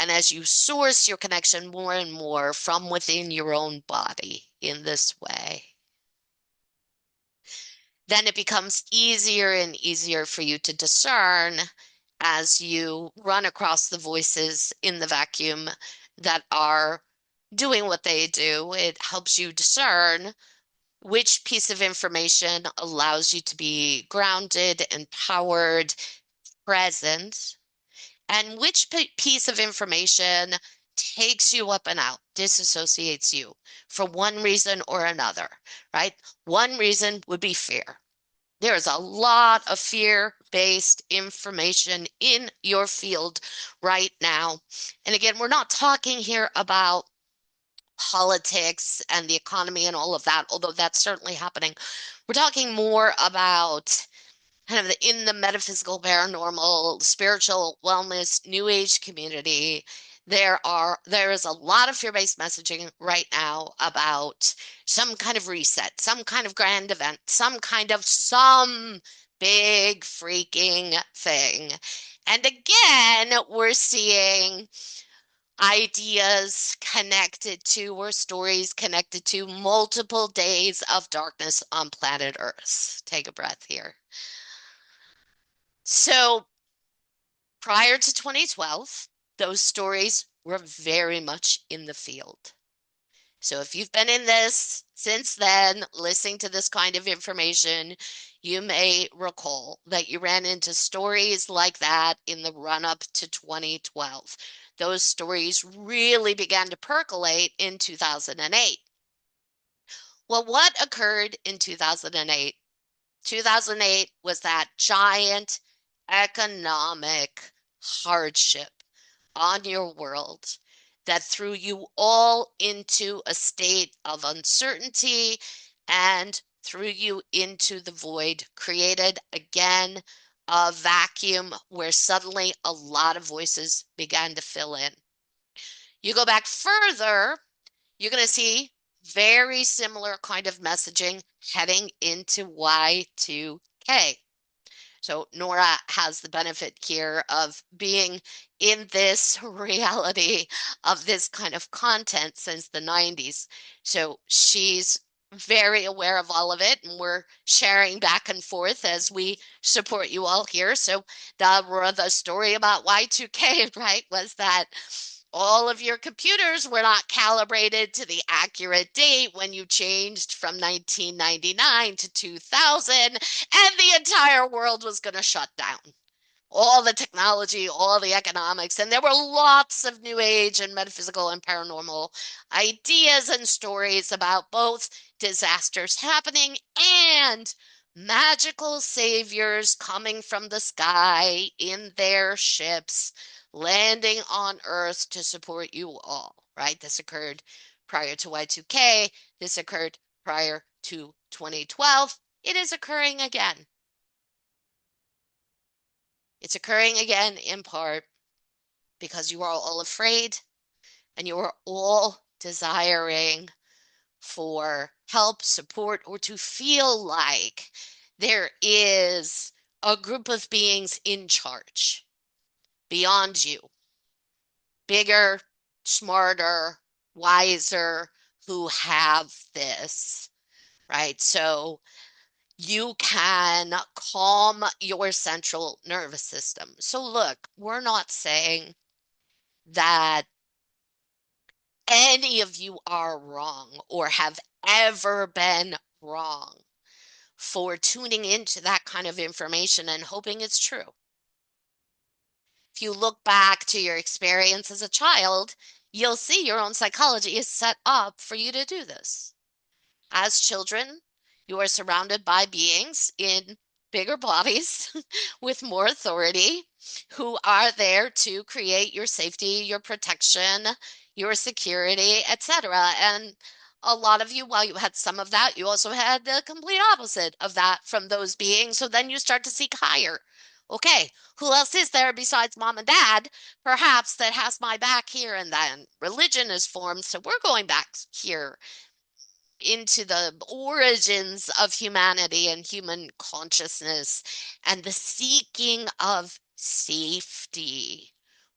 And as you source your connection more and more from within your own body in this way, then it becomes easier and easier for you to discern as you run across the voices in the vacuum that are doing what they do. It helps you discern which piece of information allows you to be grounded, empowered, present, and which piece of information takes you up and out, disassociates you for one reason or another, right? One reason would be fear. There is a lot of fear-based information in your field right now. And again, we're not talking here about politics and the economy and all of that, although that's certainly happening. We're talking more about kind of in the metaphysical, paranormal, spiritual wellness, new age community. There is a lot of fear-based messaging right now about some kind of reset, some kind of grand event, some big freaking thing. And again, we're seeing ideas connected to or stories connected to multiple days of darkness on planet Earth. Take a breath here. So prior to 2012, those stories were very much in the field. So if you've been in this since then, listening to this kind of information, you may recall that you ran into stories like that in the run-up to 2012. Those stories really began to percolate in 2008. Well, what occurred in 2008? 2008 was that giant economic hardship on your world that threw you all into a state of uncertainty and threw you into the void, created again a vacuum where suddenly a lot of voices began to fill in. You go back further, you're going to see very similar kind of messaging heading into Y2K. So Nora has the benefit here of being in this reality of this kind of content since the 90s. So she's very aware of all of it, and we're sharing back and forth as we support you all here. So the story about Y2K, right, was that all of your computers were not calibrated to the accurate date when you changed from 1999 to 2000, and the entire world was going to shut down. All the technology, all the economics, and there were lots of new age and metaphysical and paranormal ideas and stories about both disasters happening and magical saviors coming from the sky in their ships, landing on Earth to support you all, right? This occurred prior to Y2K. This occurred prior to 2012. It is occurring again. It's occurring again in part because you are all afraid and you are all desiring for help, support, or to feel like there is a group of beings in charge beyond you, bigger, smarter, wiser, who have this, right? So you can calm your central nervous system. So look, we're not saying that any of you are wrong or have ever been wrong for tuning into that kind of information and hoping it's true. If you look back to your experience as a child, you'll see your own psychology is set up for you to do this. As children, you are surrounded by beings in bigger bodies with more authority who are there to create your safety, your protection, your security, etc. And a lot of you, while you had some of that, you also had the complete opposite of that from those beings. So then you start to seek higher. Okay, who else is there besides mom and dad, perhaps, that has my back here? And then religion is formed. So we're going back here into the origins of humanity and human consciousness and the seeking of safety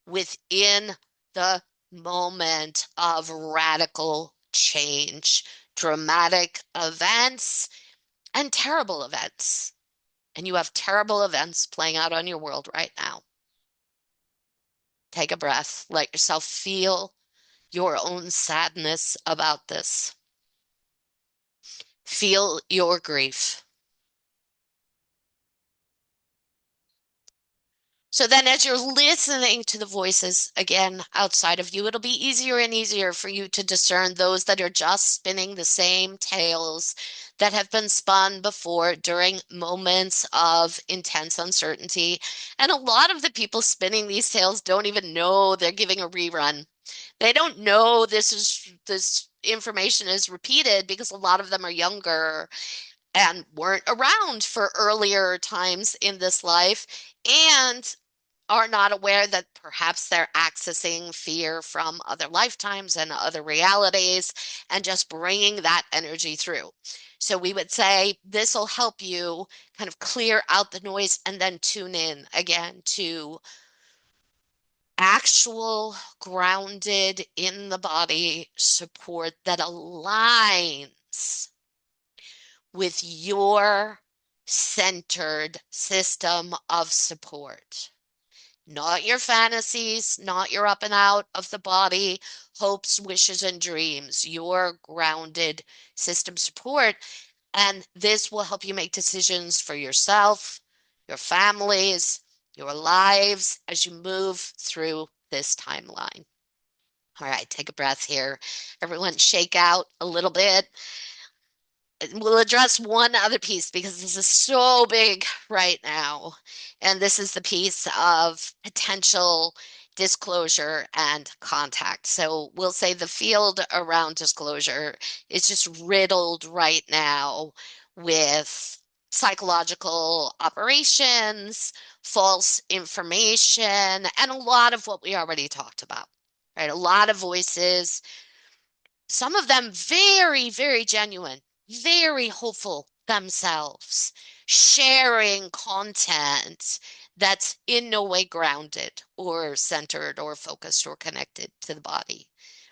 within the moment of radical change, dramatic events, and terrible events. And you have terrible events playing out on your world right now. Take a breath. Let yourself feel your own sadness about this. Feel your grief. So then, as you're listening to the voices again outside of you, it'll be easier and easier for you to discern those that are just spinning the same tales that have been spun before during moments of intense uncertainty. And a lot of the people spinning these tales don't even know they're giving a rerun. They don't know this information is repeated because a lot of them are younger and weren't around for earlier times in this life and are not aware that perhaps they're accessing fear from other lifetimes and other realities and just bringing that energy through. So we would say this will help you kind of clear out the noise and then tune in again to actual grounded in the body support that aligns with your centered system of support. Not your fantasies, not your up and out of the body hopes, wishes, and dreams, your grounded system support. And this will help you make decisions for yourself, your families, your lives as you move through this timeline. All right, take a breath here. Everyone shake out a little bit. We'll address one other piece because this is so big right now. And this is the piece of potential disclosure and contact. So we'll say the field around disclosure is just riddled right now with psychological operations, false information, and a lot of what we already talked about, right? A lot of voices, some of them very, very genuine, very hopeful themselves, sharing content that's in no way grounded or centered or focused or connected to the body.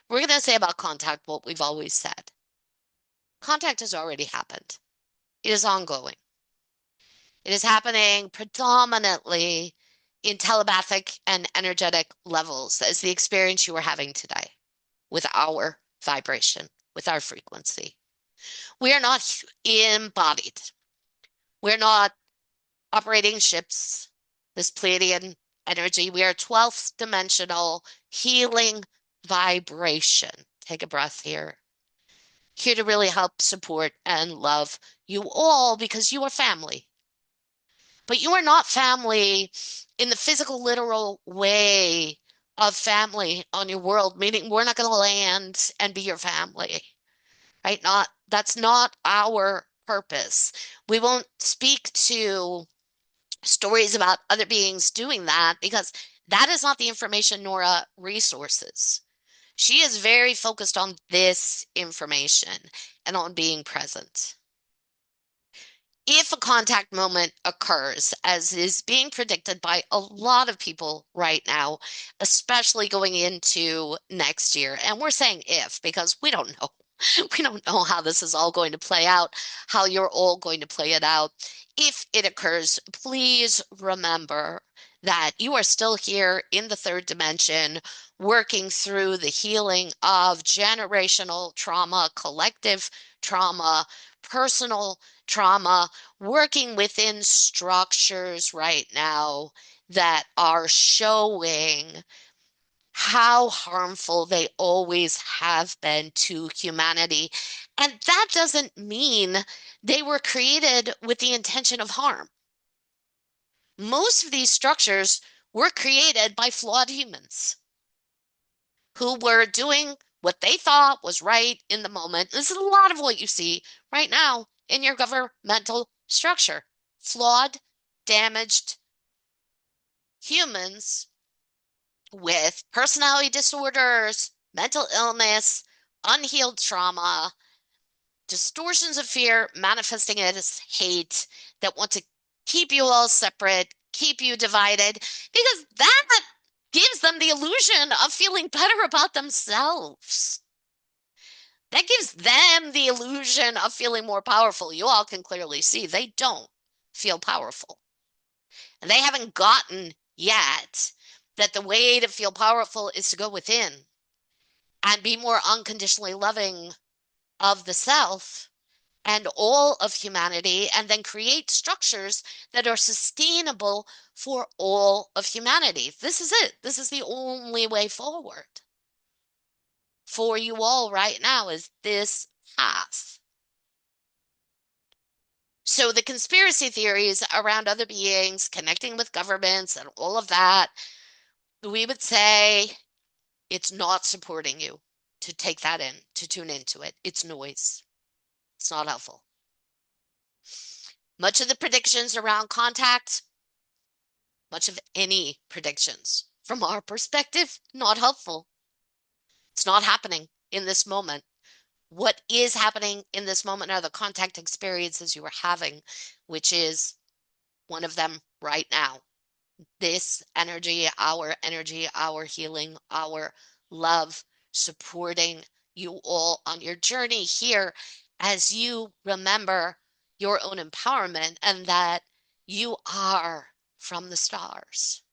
We're going to say about contact what we've always said. Contact has already happened. It is ongoing. It is happening predominantly in telepathic and energetic levels as the experience you are having today with our vibration, with our frequency. We are not embodied. We're not operating ships, this Pleiadian energy. We are 12th dimensional healing vibration. Take a breath here. Here to really help support and love you all because you are family. But you are not family in the physical, literal way of family on your world, meaning we're not going to land and be your family. Right? That's not our purpose. We won't speak to stories about other beings doing that because that is not the information Nora resources. She is very focused on this information and on being present. If a contact moment occurs, as is being predicted by a lot of people right now, especially going into next year, and we're saying if because we don't know. We don't know how this is all going to play out, how you're all going to play it out. If it occurs, please remember that you are still here in the third dimension, working through the healing of generational trauma, collective trauma, personal trauma, working within structures right now that are showing how harmful they always have been to humanity. And that doesn't mean they were created with the intention of harm. Most of these structures were created by flawed humans who were doing what they thought was right in the moment. This is a lot of what you see right now in your governmental structure. Flawed, damaged humans with personality disorders, mental illness, unhealed trauma, distortions of fear, manifesting it as hate that want to keep you all separate, keep you divided, because that gives them the illusion of feeling better about themselves. That gives them the illusion of feeling more powerful. You all can clearly see they don't feel powerful. And they haven't gotten yet that the way to feel powerful is to go within and be more unconditionally loving of the self and all of humanity, and then create structures that are sustainable for all of humanity. This is it. This is the only way forward for you all right now, is this path. So the conspiracy theories around other beings connecting with governments and all of that, we would say it's not supporting you to take that in, to tune into it. It's noise. It's not helpful. Much of the predictions around contact, much of any predictions from our perspective, not helpful. It's not happening in this moment. What is happening in this moment are the contact experiences you are having, which is one of them right now. This energy, our healing, our love, supporting you all on your journey here as you remember your own empowerment and that you are from the stars.